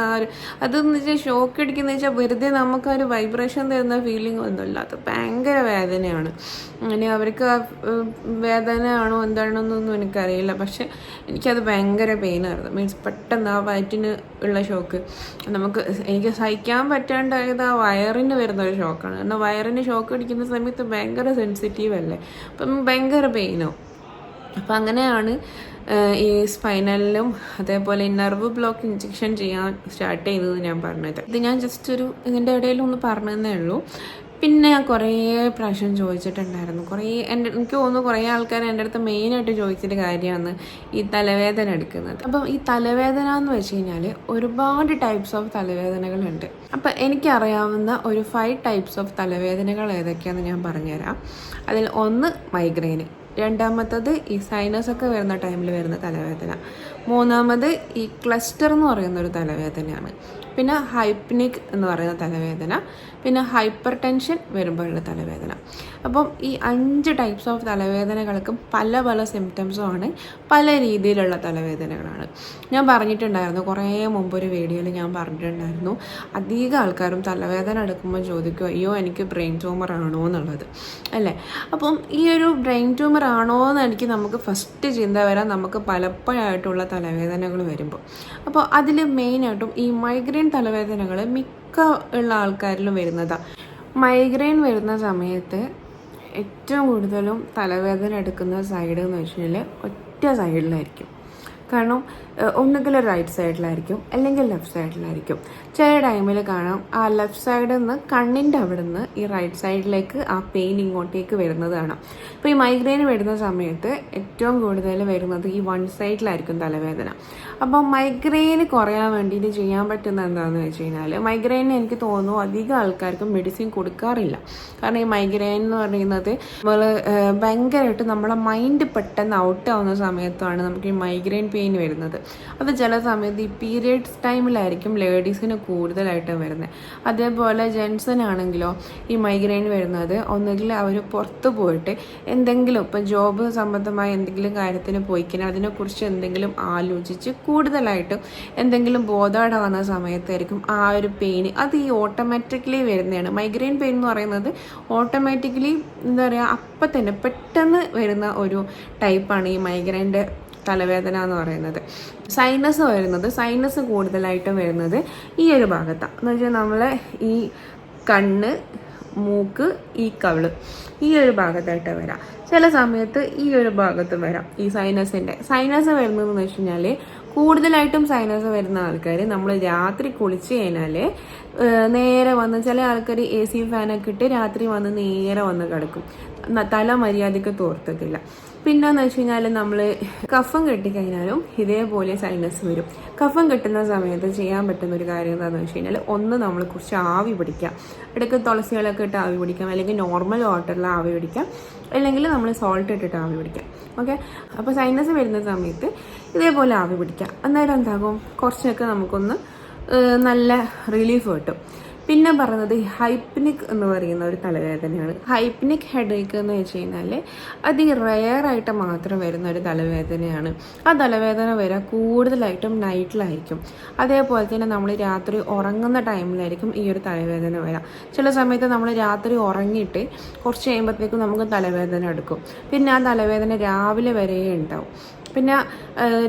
അതെന്ന് വെച്ചാൽ ഷോക്ക് അടിക്കുന്ന വെച്ചാൽ വെറുതെ നമുക്ക് ഒരു വൈബ്രേഷൻ തരുന്ന ഫീലിംഗ് ഒന്നുമില്ല. അത് ഭയങ്കര വേദനയാണ്. അങ്ങനെ അവർക്ക് വേദന ആണോ എന്താണെന്നൊന്നും എനിക്കറിയില്ല. പക്ഷെ എനിക്കത് ഭയങ്കര പെയിനായിരുന്നു. മീൻസ് പെട്ടെന്ന് ആ വയറ്റിന് ഉള്ള ഷോക്ക് എനിക്ക് സഹിക്കാൻ പറ്റാണ്ടായത് ആ വയറിന് വരുന്നൊരു ഷോക്കാണ്. കാരണം വയറിന് ഷോക്ക് അടിക്കുന്ന സമയത്ത് ഭയങ്കര സെൻസിറ്റീവ് അല്ലേ, അപ്പം ഭയങ്കര പെയിനോ. അപ്പം അങ്ങനെയാണ് ഈ സ്പൈനലിലും അതേപോലെ നെർവ് ബ്ലോക്ക് ഇഞ്ചെക്ഷൻ ചെയ്യാൻ സ്റ്റാർട്ട് ചെയ്തത് ഞാൻ പറഞ്ഞത്. ഇത് ഞാൻ ജസ്റ്റ് ഇതിൻ്റെ ഇടയിലൊന്ന് പറഞ്ഞതേ ഉള്ളൂ. പിന്നെ ഞാൻ കുറേ പ്രാവശ്യം ചോദിച്ചിട്ടുണ്ടായിരുന്നു. എനിക്ക് തോന്നുന്നു കുറേ ആൾക്കാർ എൻ്റെ അടുത്ത് മെയിനായിട്ട് ചോദിച്ചിട്ട് കാര്യമാണ് ഈ തലവേദന എടുക്കുന്നത്. അപ്പം ഈ തലവേദന എന്ന് വെച്ച് കഴിഞ്ഞാൽ ഒരുപാട് ടൈപ്സ് ഓഫ് തലവേദനകളുണ്ട്. അപ്പം എനിക്കറിയാവുന്ന ഒരു 5 ടൈപ്സ് ഓഫ് തലവേദനകൾ ഏതൊക്കെയാണെന്ന് ഞാൻ പറഞ്ഞുതരാം. അതിൽ ഒന്ന് മൈഗ്രെയിന്, രണ്ടാമത്തത് ഈ സൈനസൊക്കെ വരുന്ന ടൈമിൽ വരുന്ന തലവേദന, മൂന്നാമത് ഈ ക്ലസ്റ്റർ എന്ന് പറയുന്നൊരു തലവേദനയാണ്, പിന്നെ ഹൈപ്നിക് എന്ന് പറയുന്ന തലവേദന, പിന്നെ ഹൈപ്പർ ടെൻഷൻ വരുമ്പോഴുള്ള തലവേദന. അപ്പം ഈ 5 ടൈപ്സ് ഓഫ് തലവേദനകൾക്കും പല പല സിംറ്റംസുമാണ്, പല രീതിയിലുള്ള തലവേദനകളാണ്. ഞാൻ പറഞ്ഞിട്ടുണ്ടായിരുന്നു, കുറേ മുമ്പൊരു വീഡിയോയിൽ ഞാൻ പറഞ്ഞിട്ടുണ്ടായിരുന്നു, അധികം ആൾക്കാരും തലവേദന എടുക്കുമ്പോൾ ചോദിക്കും അയ്യോ എനിക്ക് ബ്രെയിൻ ട്യൂമർ ആണോ എന്നുള്ളത് അല്ലേ. അപ്പം ഈ ഒരു ബ്രെയിൻ ട്യൂമർ ആണോ എന്ന് എനിക്ക് നമുക്ക് ഫസ്റ്റ് ചിന്ത വരാൻ നമുക്ക് പലപ്പോഴായിട്ടുള്ള തലവേദനകൾ വരുമ്പോൾ. അപ്പോൾ അതിൽ മെയിനായിട്ടും ഈ മൈഗ്രെയിൻ തലവേദനകൾ മിക്ക ഉള്ള ആൾക്കാരിലും വരുന്നതാണ്. മൈഗ്രെയിൻ വരുന്ന സമയത്ത് ഏറ്റവും കൂടുതലും തലവേദന എടുക്കുന്ന സൈഡ് എന്ന് വെച്ച് കഴിഞ്ഞാൽ ഒറ്റ സൈഡിലായിരിക്കും. കാരണം ഒന്നുകിൽ റൈറ്റ് സൈഡിലായിരിക്കും അല്ലെങ്കിൽ ലെഫ്റ്റ് സൈഡിലായിരിക്കും. ചില ടൈമിൽ കാണാം ആ ലെഫ്റ്റ് സൈഡിൽ നിന്ന് കണ്ണിൻ്റെ അവിടെ നിന്ന് ഈ റൈറ്റ് സൈഡിലേക്ക് ആ പെയിൻ ഇങ്ങോട്ടേക്ക് വരുന്നത് കാണാം. അപ്പോൾ ഈ മൈഗ്രെയിൻ വരുന്ന സമയത്ത് ഏറ്റവും കൂടുതൽ വരുന്നത് ഈ വൺ സൈഡിലായിരിക്കും തലവേദന. അപ്പോൾ മൈഗ്രെയിൻ കുറയാൻ വേണ്ടിയിട്ട് ചെയ്യാൻ പറ്റുന്ന എന്താണെന്ന് വെച്ച് കഴിഞ്ഞാൽ, മൈഗ്രെയിന് എനിക്ക് തോന്നുന്നു അധികം ആൾക്കാർക്കും മെഡിസിൻ കൊടുക്കാറില്ല. കാരണം ഈ മൈഗ്രെയിൻ എന്ന് പറയുന്നത് നമ്മൾ ഭയങ്കരമായിട്ട് നമ്മളെ മൈൻഡ് പെട്ടെന്ന് ഔട്ട് ആവുന്ന സമയത്താണ് നമുക്ക് ഈ മൈഗ്രെയിൻ പെയിൻ വരുന്നത്. അത് ചില സമയത്ത് ഈ പീരിയഡ്സ് ടൈമിലായിരിക്കും ലേഡീസിന് കൂടുതലായിട്ടും വരുന്നത്. അതേപോലെ ജെൻസിനാണെങ്കിലോ ഈ മൈഗ്രെയിൻ വരുന്നത് ഒന്നുകിൽ അവർ പുറത്ത് പോയിട്ട് എന്തെങ്കിലും ഇപ്പം ജോബ് സംബന്ധമായ എന്തെങ്കിലും കാര്യത്തിന് പോയിക്കഴിഞ്ഞാൽ അതിനെക്കുറിച്ച് എന്തെങ്കിലും ആലോചിച്ച് കൂടുതലായിട്ടും എന്തെങ്കിലും ബോധേഡാകുന്ന സമയത്തായിരിക്കും ആ ഒരു പെയിൻ അത് ഈ ഓട്ടോമാറ്റിക്കലി വരുന്നതാണ്. മൈഗ്രെയിൻ പെയിൻ എന്ന് പറയുന്നത് ഓട്ടോമാറ്റിക്കലി എന്താ പറയുക അപ്പം തന്നെ പെട്ടെന്ന് വരുന്ന ഒരു ടൈപ്പാണ് ഈ മൈഗ്രെയിൻ്റെ തലവേദന എന്ന് പറയുന്നത്. സൈനസ് കൂടുതലായിട്ടും വരുന്നത് ഈ ഒരു ഭാഗത്താണ്. എന്ന് വെച്ചാൽ നമ്മൾ ഈ കണ്ണ്, മൂക്ക്, ഈ കവിള്, ഈ ഒരു ഭാഗത്തായിട്ട് വരാം. ചില സമയത്ത് ഈ ഒരു ഭാഗത്ത് വരാം. ഈ സൈനസ് വരുന്നതെന്ന് വെച്ച് കഴിഞ്ഞാൽ കൂടുതലായിട്ടും സൈനസ് വരുന്ന ആൾക്കാർ നമ്മൾ രാത്രി കുളിച്ച് കഴിഞ്ഞാൽ നേരെ വന്ന്, ചില ആൾക്കാർ AC ഫാനൊക്കെ ഇട്ട് രാത്രി വന്ന് നേരെ വന്ന് കിടക്കും, തല മര്യാദയ്ക്ക് തോർത്തത്തില്ല. പിന്നെന്ന് വെച്ച് കഴിഞ്ഞാൽ നമ്മൾ കഫം കെട്ടിക്കഴിഞ്ഞാലും ഇതേപോലെ സൈനസ് വരും. കഫം കെട്ടുന്ന സമയത്ത് ചെയ്യാൻ പറ്റുന്ന ഒരു കാര്യം എന്താണെന്ന് വെച്ച് കഴിഞ്ഞാൽ, ഒന്ന് നമ്മൾ കുറച്ച് ആവി പിടിക്കാം. ഇടയ്ക്ക് തുളസികളൊക്കെ ഇട്ട് ആവി പിടിക്കാം, അല്ലെങ്കിൽ നോർമൽ വാട്ടറിൽ ആവി പിടിക്കാം, അല്ലെങ്കിൽ നമ്മൾ സോൾട്ട് ഇട്ടിട്ട് ആവി പിടിക്കാം. ഓക്കെ, അപ്പോൾ സൈനസ് വരുന്ന സമയത്ത് ഇതേപോലെ ആവി പിടിക്കാം. അന്നേരം എന്താകും, കുറച്ചൊക്കെ നമുക്കൊന്ന് നല്ല റിലീഫ് കിട്ടും. പിന്നെ പറയുന്നത് ഹൈപ്നിക് എന്ന് പറയുന്ന ഒരു തലവേദനയാണ്. ഹൈപ്നിക് ഹെഡേക്ക് എന്ന് വെച്ച് കഴിഞ്ഞാൽ അത് റെയറായിട്ട് മാത്രം വരുന്ന ഒരു തലവേദനയാണ്. ആ തലവേദന വരാൻ കൂടുതലായിട്ടും നൈറ്റിലായിരിക്കും. അതേപോലെ തന്നെ നമ്മൾ രാത്രി ഉറങ്ങുന്ന ടൈമിലായിരിക്കും ഈ ഒരു തലവേദന വരാം. ചില സമയത്ത് നമ്മൾ രാത്രി ഉറങ്ങിയിട്ട് കുറച്ച് കഴിയുമ്പോഴത്തേക്കും നമുക്ക് തലവേദന എടുക്കും. പിന്നെ ആ തലവേദന രാവിലെ വരെ ഉണ്ടാവും. പിന്നെ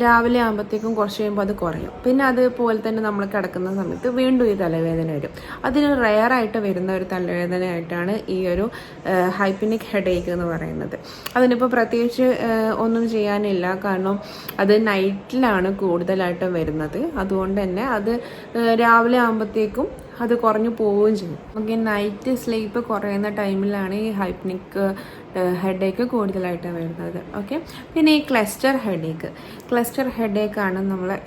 രാവിലെ ആകുമ്പോഴത്തേക്കും കുറച്ച് കഴിയുമ്പോൾ അത് കുറയും. പിന്നെ അതുപോലെ തന്നെ നമ്മൾ കിടക്കുന്ന സമയത്ത് വീണ്ടും ഈ തലവേദന വരും. അതിന് റെയറായിട്ട് വരുന്ന ഒരു തലവേദനയായിട്ടാണ് ഈ ഒരു ഹൈപ്നിക് ഹെഡേക്ക് എന്ന് പറയുന്നത്. അതിനിപ്പോൾ പ്രത്യേകിച്ച് ഒന്നും ചെയ്യാനില്ല, കാരണം അത് നൈറ്റിലാണ് കൂടുതലായിട്ടും വരുന്നത്. അതുകൊണ്ട് തന്നെ അത് രാവിലെ ആകുമ്പോഴത്തേക്കും അത് കുറഞ്ഞു പോവുകയും ചെയ്യും. നമുക്ക് നൈറ്റ് സ്ലീപ്പ് കുറയുന്ന ടൈമിലാണ് ഈ ഹൈപ്നിക് ഹെഡേക്ക് കൂടുതലായിട്ട് വരുന്നത്. ഓക്കെ, പിന്നെ ഈ ക്ലസ്റ്റർ ഹെഡേക്കാണ് നമ്മളെ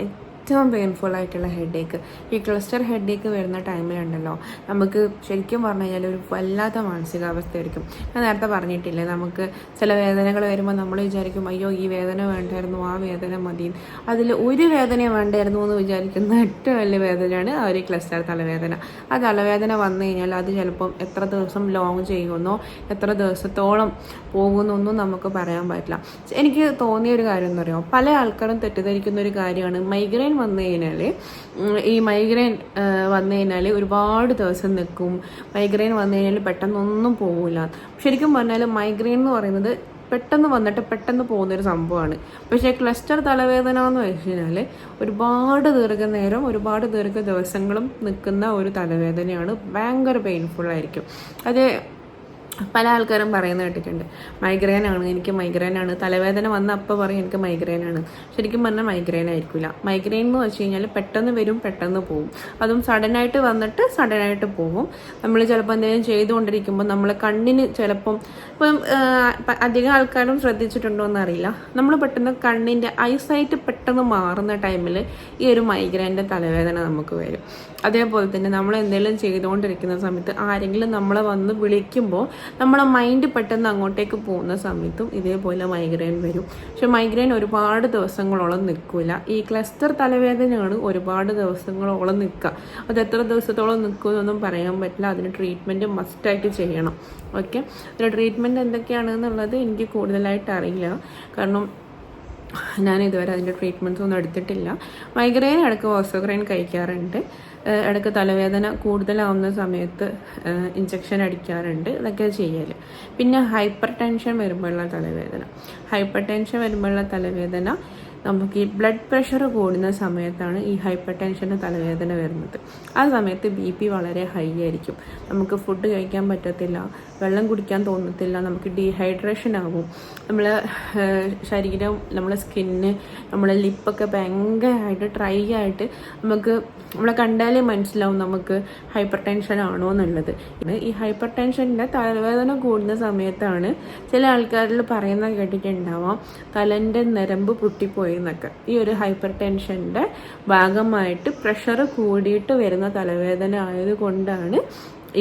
ഏറ്റവും പെയിൻഫുൾ ആയിട്ടുള്ള ഹെഡേക്ക്. ഈ ക്ലസ്റ്റർ ഹെഡേക്ക് വരുന്ന ടൈമിലുണ്ടല്ലോ നമുക്ക് ശരിക്കും പറഞ്ഞു കഴിഞ്ഞാൽ ഒരു വല്ലാത്ത മാനസികാവസ്ഥയായിരിക്കും. ഞാൻ നേരത്തെ പറഞ്ഞിട്ടില്ലേ, നമുക്ക് ചില വേദനകൾ വരുമ്പോൾ നമ്മൾ വിചാരിക്കും അയ്യോ ഈ വേദന വേണ്ടായിരുന്നു, ആ വേദന മതി, അതിൽ ഒരു വേദന വേണ്ടായിരുന്നു എന്ന് വിചാരിക്കുന്ന ഏറ്റവും വലിയ വേദനയാണ് ആ ഒരു ക്ലസ്റ്റർ തലവേദന. ആ തലവേദന വന്നു കഴിഞ്ഞാൽ അത് ചിലപ്പം എത്ര ദിവസം ലോങ് ചെയ്യുമെന്നോ എത്ര ദിവസത്തോളം പോകുമെന്നൊന്നും നമുക്ക് പറയാൻ പറ്റില്ല. എനിക്ക് തോന്നിയ ഒരു കാര്യം എന്ന് പറയുമോ, പല ആൾക്കാരും തെറ്റിദ്ധരിക്കുന്ന ഒരു കാര്യമാണ് മൈഗ്രെയിൻ വന്നു കഴിഞ്ഞാൽ ഒരുപാട് ദിവസം നിൽക്കും, മൈഗ്രെയിൻ വന്നു കഴിഞ്ഞാൽ പെട്ടെന്നൊന്നും പോകില്ല. ശരിക്കും പറഞ്ഞാൽ മൈഗ്രെയിൻ എന്ന് പറയുന്നത് പെട്ടെന്ന് വന്നിട്ട് പെട്ടെന്ന് പോകുന്നൊരു സംഭവമാണ്. പക്ഷേ ക്ലസ്റ്റർ തലവേദന എന്ന് വെച്ച് കഴിഞ്ഞാൽ ഒരുപാട് ദീർഘനേരം ഒരുപാട് ദിവസങ്ങളും നിൽക്കുന്ന ഒരു തലവേദനയാണ്. ഭയങ്കര പെയിൻഫുള്ളായിരിക്കും. അത് പല ആൾക്കാരും പറയുന്നത് കേട്ടിട്ടുണ്ട്, എനിക്ക് മൈഗ്രെയിൻ ആണ്, തലവേദന വന്ന അപ്പം പറയും എനിക്ക് മൈഗ്രെയിൻ ആണ്. ശരിക്കും പറഞ്ഞാൽ മൈഗ്രെയിൻ ആയിരിക്കില്ല. മൈഗ്രെയിൻ എന്ന് വെച്ച് കഴിഞ്ഞാൽ പെട്ടെന്ന് വരും, പെട്ടെന്ന് പോകും. അതും സഡനായിട്ട് വന്നിട്ട് സഡനായിട്ട് പോകും. നമ്മൾ ചിലപ്പോൾ എന്തെങ്കിലും ചെയ്തുകൊണ്ടിരിക്കുമ്പോൾ നമ്മളെ കണ്ണിന് ചിലപ്പം ഇപ്പം അധികം ആൾക്കാരും ശ്രദ്ധിച്ചിട്ടുണ്ടോ എന്നറിയില്ല, നമ്മൾ പെട്ടെന്ന് കണ്ണിൻ്റെ ഐസൈറ്റ് പെട്ടെന്ന് മാറുന്ന ടൈമിൽ ഈ ഒരു മൈഗ്രെയിൻ്റെ തലവേദന നമുക്ക് വരും. അതേപോലെ തന്നെ നമ്മൾ എന്തെങ്കിലും ചെയ്തുകൊണ്ടിരിക്കുന്ന സമയത്ത് ആരെങ്കിലും നമ്മളെ വന്ന് വിളിക്കുമ്പോൾ നമ്മളെ മൈൻഡ് പെട്ടെന്ന് അങ്ങോട്ടേക്ക് പോകുന്ന സമയത്തും ഇതേപോലെ മൈഗ്രെയിൻ വരും. പക്ഷെ മൈഗ്രെയിൻ ഒരുപാട് ദിവസങ്ങളോളം നിൽക്കില്ല. ഈ ക്ലസ്റ്റർ തലവേദനയാണ് ഒരുപാട് ദിവസങ്ങളോളം നിൽക്കുക. അത് എത്ര ദിവസത്തോളം നിൽക്കുമെന്നൊന്നും പറയാൻ പറ്റില്ല. അതിന് ട്രീറ്റ്മെൻറ്റ് മസ്റ്റായിട്ട് ചെയ്യണം. ഓക്കെ, അതിന് ട്രീറ്റ്മെൻറ്റ് എന്തൊക്കെയാണെന്നുള്ളത് എനിക്ക് കൂടുതലായിട്ട് അറിയില്ല. കാരണം ഞാൻ ഇതുവരെ അതിൻ്റെ ട്രീറ്റ്മെൻറ്റ്സ് ഒന്നും എടുത്തിട്ടില്ല. മൈഗ്രെയിൻ ഇടയ്ക്ക് ഓസോഗ്രെയിൻ കഴിക്കാറുണ്ട്. ഇടയ്ക്ക് തലവേദന കൂടുതലാവുന്ന സമയത്ത് ഇഞ്ചക്ഷൻ അടിക്കാറുണ്ട്. ഇതൊക്കെ ചെയ്യൽ. പിന്നെ ഹൈപ്പർ ടെൻഷൻ വരുമ്പോഴുള്ള തലവേദന നമുക്ക് ഈ ബ്ലഡ് പ്രഷർ കൂടുന്ന സമയത്താണ് ഈ ഹൈപ്പർ ടെൻഷൻ്റെ തലവേദന വരുന്നത്. ആ സമയത്ത് BP വളരെ ഹൈ ആയിരിക്കും. നമുക്ക് ഫുഡ് കഴിക്കാൻ പറ്റത്തില്ല, വെള്ളം കുടിക്കാൻ തോന്നത്തില്ല, നമുക്ക് ഡീഹൈഡ്രേഷൻ ആകും. നമ്മളെ ശരീരം, നമ്മളെ സ്കിന്ന്, നമ്മളെ ലിപ്പൊക്കെ ഭയങ്കരമായിട്ട് ഡ്രൈ ആയിട്ട് നമുക്ക് നമ്മളെ കണ്ടാലേ മനസ്സിലാവും നമുക്ക് ഹൈപ്പർ ടെൻഷൻ ആണോ എന്നുള്ളത്. ഈ ഹൈപ്പർ ടെൻഷൻ്റെ തലവേദന കൂടുന്ന സമയത്താണ് ചില ആൾക്കാരിൽ പറയുന്നത് കേട്ടിട്ടുണ്ടാവാം, തലൻ്റെ നരമ്പ് പൊട്ടിപ്പോയി എന്നൊക്കെ. ഈ ഒരു ഹൈപ്പർ ടെൻഷൻ്റെ ഭാഗമായിട്ട് പ്രഷർ കൂടിയിട്ട് വരുന്ന തലവേദന ആയതുകൊണ്ടാണ്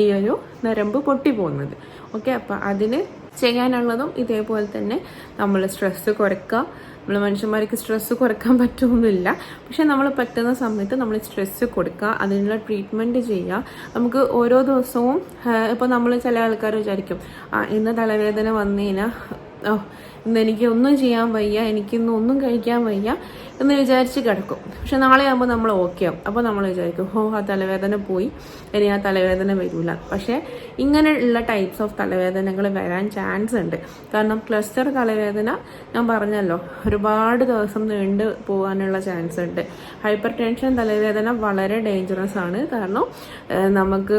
ഈ ഒരു നരമ്പ് പൊട്ടിപ്പോകുന്നത്. ഓക്കെ, അപ്പം അതിന് ചെയ്യാനുള്ളതും ഇതേപോലെ തന്നെ നമ്മൾ സ്ട്രെസ്സ് കുറയ്ക്കുക. നമ്മൾ മനുഷ്യന്മാർക്ക് സ്ട്രെസ്സ് കുറയ്ക്കാൻ പറ്റുമൊന്നുമില്ല, പക്ഷെ നമ്മൾ പറ്റുന്ന സമയത്ത് നമ്മൾ സ്ട്രെസ്സ് കൊടുക്കുക, അതിനുള്ള ട്രീറ്റ്മെൻറ്റ് ചെയ്യുക. നമുക്ക് ഓരോ ദിവസവും ഇപ്പോൾ നമ്മൾ ചില ആൾക്കാർ വിചാരിക്കും ഇന്ന് തലവേദന വന്നു കഴിഞ്ഞാൽ ഇന്ന് എനിക്ക് ഒന്നും ചെയ്യാൻ വയ്യ, എനിക്കിന്ന് ഒന്നും കഴിക്കാൻ വയ്യ എന്ന് വിചാരിച്ച് കിടക്കും. പക്ഷെ നാളെ ആകുമ്പോൾ നമ്മൾ ഓക്കെ ആവും. അപ്പോൾ നമ്മൾ വിചാരിക്കും ആ തലവേദന പോയി, ഇനി ആ തലവേദന വരില്ല. പക്ഷേ ഇങ്ങനെയുള്ള ടൈപ്സ് ഓഫ് തലവേദനകൾ വരാൻ ചാൻസ് ഉണ്ട്. കാരണം ക്ലസ്റ്റർ തലവേദന ഞാൻ പറഞ്ഞല്ലോ ഒരുപാട് ദിവസം നീണ്ടു പോകാനുള്ള ചാൻസ് ഉണ്ട്. ഹൈപ്പർ ടെൻഷൻ തലവേദന വളരെ ഡേഞ്ചറസ് ആണ്. കാരണം നമുക്ക്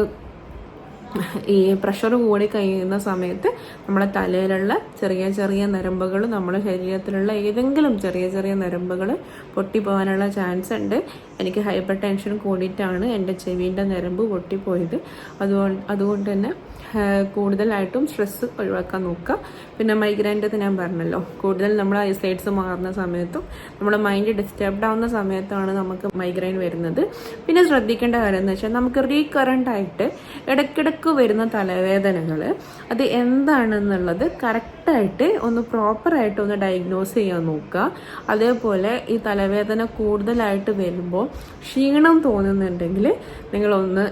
ഈ പ്രഷർ കൂടി കഴിയുന്ന സമയത്ത് നമ്മളെ തലയിലുള്ള ചെറിയ ചെറിയ നരമ്പുകൾ, നമ്മുടെ ശരീരത്തിലുള്ള ഏതെങ്കിലും ചെറിയ ചെറിയ നരമ്പുകൾ പൊട്ടിപ്പോകാനുള്ള ചാൻസ് ഉണ്ട്. എനിക്ക് ഹൈപ്പർ ടെൻഷൻ കൂടിയിട്ടാണ് എൻ്റെ ചെവിൻ്റെ നരമ്പ് പൊട്ടിപ്പോയത്. അതുകൊണ്ട് തന്നെ കൂടുതലായിട്ടും സ്ട്രെസ്സ് ഒഴിവാക്കാൻ നോക്കുക. പിന്നെ മൈഗ്രെയിൻ്റെ ഞാൻ പറഞ്ഞല്ലോ, കൂടുതൽ നമ്മൾ ഐസൈറ്റ്സ് മാറുന്ന സമയത്തും നമ്മുടെ മൈൻഡ് ഡിസ്റ്റർബ്ഡ് ആവുന്ന സമയത്താണ് നമുക്ക് മൈഗ്രെയിൻ വരുന്നത്. പിന്നെ ശ്രദ്ധിക്കേണ്ട കാര്യം എന്ന് വെച്ചാൽ നമുക്ക് റീകറൻ്റ് ആയിട്ട് ഇടയ്ക്കിടയ്ക്ക് വരുന്ന തലവേദനകൾ അത് എന്താണെന്നുള്ളത് കറക്റ്റായിട്ട് ഒന്ന് പ്രോപ്പറായിട്ട് ഒന്ന് ഡയഗ്നോസ് ചെയ്യാൻ നോക്കുക. അതേപോലെ ഈ തലവേദന കൂടുതലായിട്ട് വരുമ്പോൾ ക്ഷീണം തോന്നുന്നുണ്ടെങ്കിൽ നിങ്ങളൊന്ന്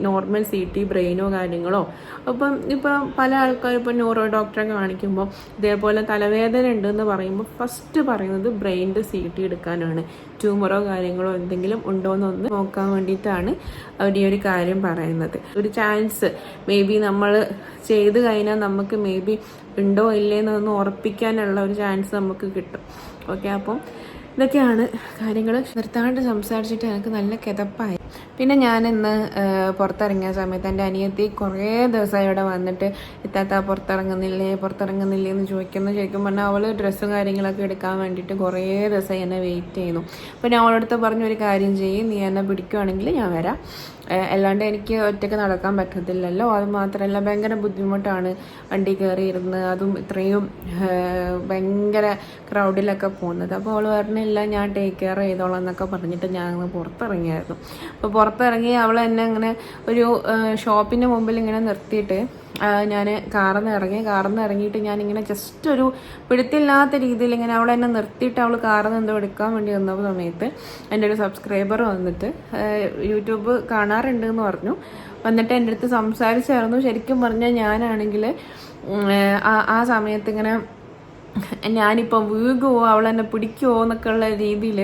നോർമൽ CT ബ്രെയിനോ കാര്യങ്ങളോ, അപ്പം ഇപ്പം പല ആൾക്കാരും ഇപ്പോൾ ന്യൂറോ ഡോക്ടറെ കാണിക്കുമ്പോൾ ഇതേപോലെ തലവേദന ഉണ്ടെന്ന് പറയുമ്പോൾ ഫസ്റ്റ് പറയുന്നത് ബ്രെയിനിൻ്റെ CT എടുക്കാനാണ്. ട്യൂമറോ കാര്യങ്ങളോ എന്തെങ്കിലും ഉണ്ടോ എന്നൊന്ന് നോക്കാൻ വേണ്ടിയിട്ടാണ് അവർ ഈ ഒരു കാര്യം പറയുന്നത്. ഒരു ചാൻസ് നമ്മൾ ചെയ്ത് കഴിഞ്ഞാൽ നമുക്ക് ഉണ്ടോ ഇല്ലേന്നൊന്ന് ഉറപ്പിക്കാനുള്ള ഒരു ചാൻസ് നമുക്ക് കിട്ടും. ഓക്കെ, അപ്പം ഇതൊക്കെയാണ് കാര്യങ്ങൾ. നിർത്താണ്ട് സംസാരിച്ചിട്ട് എനിക്ക് നല്ല കിതപ്പായി. പിന്നെ ഞാൻ ഇന്ന് പുറത്തിറങ്ങിയ സമയത്ത് എൻ്റെ അനിയത്തി കുറേ ദിവസമായി ഇവിടെ വന്നിട്ട് ഇത്താത്ത പുറത്തിറങ്ങുന്നില്ലേ എന്ന് ചോദിക്കും പറഞ്ഞാൽ അവൾ ഡ്രസ്സും കാര്യങ്ങളൊക്കെ എടുക്കാൻ വേണ്ടിയിട്ട് കുറേ ദിവസമായി എന്നെ വെയിറ്റ് ചെയ്യുന്നു. അപ്പോൾ ഞാൻ അവളടുത്ത് പറഞ്ഞൊരു കാര്യം ചെയ്യും, നീ എന്നെ പിടിക്കുവാണെങ്കിൽ ഞാൻ വരാം, അല്ലാണ്ട് എനിക്ക് ഒറ്റയ്ക്ക് നടക്കാൻ പറ്റത്തില്ലല്ലോ. അത് മാത്രമല്ല ഭയങ്കര ബുദ്ധിമുട്ടാണ് വണ്ടി കയറി ഇരുന്ന്, അതും ഇത്രയും ഭയങ്കര ക്രൗഡിലൊക്കെ പോകുന്നത്. അപ്പോൾ അവൾ പറഞ്ഞില്ല ഞാൻ ടേക്ക് കെയർ ചെയ്തോളാം എന്നൊക്കെ പറഞ്ഞിട്ട് ഞാൻ അങ്ങ് പുറത്തിറങ്ങിയായിരുന്നു. അപ്പോൾ പുറത്തിറങ്ങി അവൾ എന്നെ അങ്ങനെ ഒരു ഷോപ്പിൻ്റെ മുമ്പിൽ ഇങ്ങനെ നിർത്തിയിട്ട് ഞാൻ കാറിൽ നിന്ന് ഇറങ്ങിയിട്ട് ഞാനിങ്ങനെ ജസ്റ്റ് ഒരു പിടുത്തില്ലാത്ത രീതിയിൽ ഇങ്ങനെ അവളെ എന്നെ നിർത്തിയിട്ട് അവൾ കാറിൽ നിന്ന് എന്തോ എടുക്കാൻ വേണ്ടി വന്ന സമയത്ത് എൻ്റെ ഒരു സബ്സ്ക്രൈബർ വന്നിട്ട് യൂട്യൂബ് കാണാറുണ്ട് എന്ന് പറഞ്ഞു. വന്നിട്ട് എൻ്റെ അടുത്ത് സംസാരിച്ചായിരുന്നു. ശരിക്കും പറഞ്ഞാൽ ഞാനാണെങ്കിൽ ആ സമയത്ത് ഇങ്ങനെ ഞാനിപ്പോൾ വീകുമോ അവളെന്നെ പിടിക്കുമോ എന്നൊക്കെ ഉള്ള രീതിയിൽ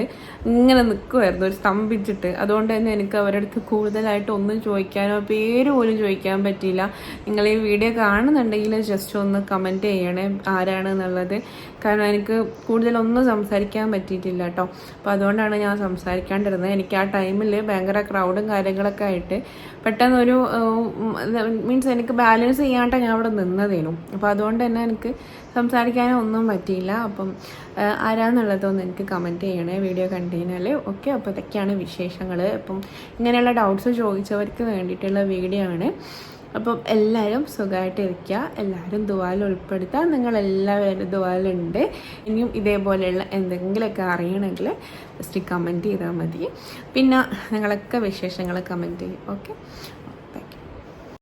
ഇങ്ങനെ നിൽക്കുമായിരുന്നു, ഒരു സ്തംഭിച്ചിട്ട്. അതുകൊണ്ട് തന്നെ എനിക്ക് അവരുടെ അടുത്ത് കൂടുതലായിട്ട് ഒന്നും ചോദിക്കാനോ പേര് പോലും ചോദിക്കാൻ പറ്റിയില്ല. നിങ്ങൾ ഈ വീഡിയോ കാണുന്നുണ്ടെങ്കിൽ ജസ്റ്റ് ഒന്ന് കമൻറ്റ് ചെയ്യണേ ആരാണെന്നുള്ളത്. കാരണം എനിക്ക് കൂടുതലൊന്നും സംസാരിക്കാൻ പറ്റിയിട്ടില്ല കേട്ടോ. അപ്പോൾ അതുകൊണ്ടാണ് ഞാൻ സംസാരിക്കാണ്ടിരുന്നത്. എനിക്ക് ആ ടൈമിൽ ഭയങ്കര ക്രൗഡും കാര്യങ്ങളൊക്കെ ആയിട്ട് പെട്ടെന്നൊരു മീൻസ് എനിക്ക് ബാലൻസ് ചെയ്യാണ്ട് ഞാൻ അവിടെ നിന്നതേനു. അപ്പോൾ അതുകൊണ്ട് തന്നെ എനിക്ക് സംസാരിക്കാനോ ഒന്നും പറ്റിയില്ല. അപ്പം ആരാന്നുള്ളതൊന്ന് എനിക്ക് കമൻറ്റ് ചെയ്യണേ വീഡിയോ കണ്ടു കഴിഞ്ഞാൽ. ഓക്കെ, അപ്പോൾ ഇതൊക്കെയാണ് വിശേഷങ്ങൾ. അപ്പം ഇങ്ങനെയുള്ള ഡൗട്ട്സ് ചോദിച്ചവർക്ക് വേണ്ടിയിട്ടുള്ള വീഡിയോ ആണ്. അപ്പം എല്ലാവരും സുഖമായിട്ടിരിക്കുക, എല്ലാവരും ദുആയിൽ ഉൾപ്പെടുത്തുക. നിങ്ങളെല്ലാവരും ദുആയിലുണ്ട്. ഇനിയും ഇതേപോലെയുള്ള എന്തെങ്കിലുമൊക്കെ അറിയണമെങ്കിൽ ജസ്റ്റ് കമൻറ്റ് ചെയ്താൽ മതി. പിന്നെ നിങ്ങളൊക്കെ വിശേഷങ്ങൾ കമൻറ്റ് ചെയ്യും. ഓക്കെ,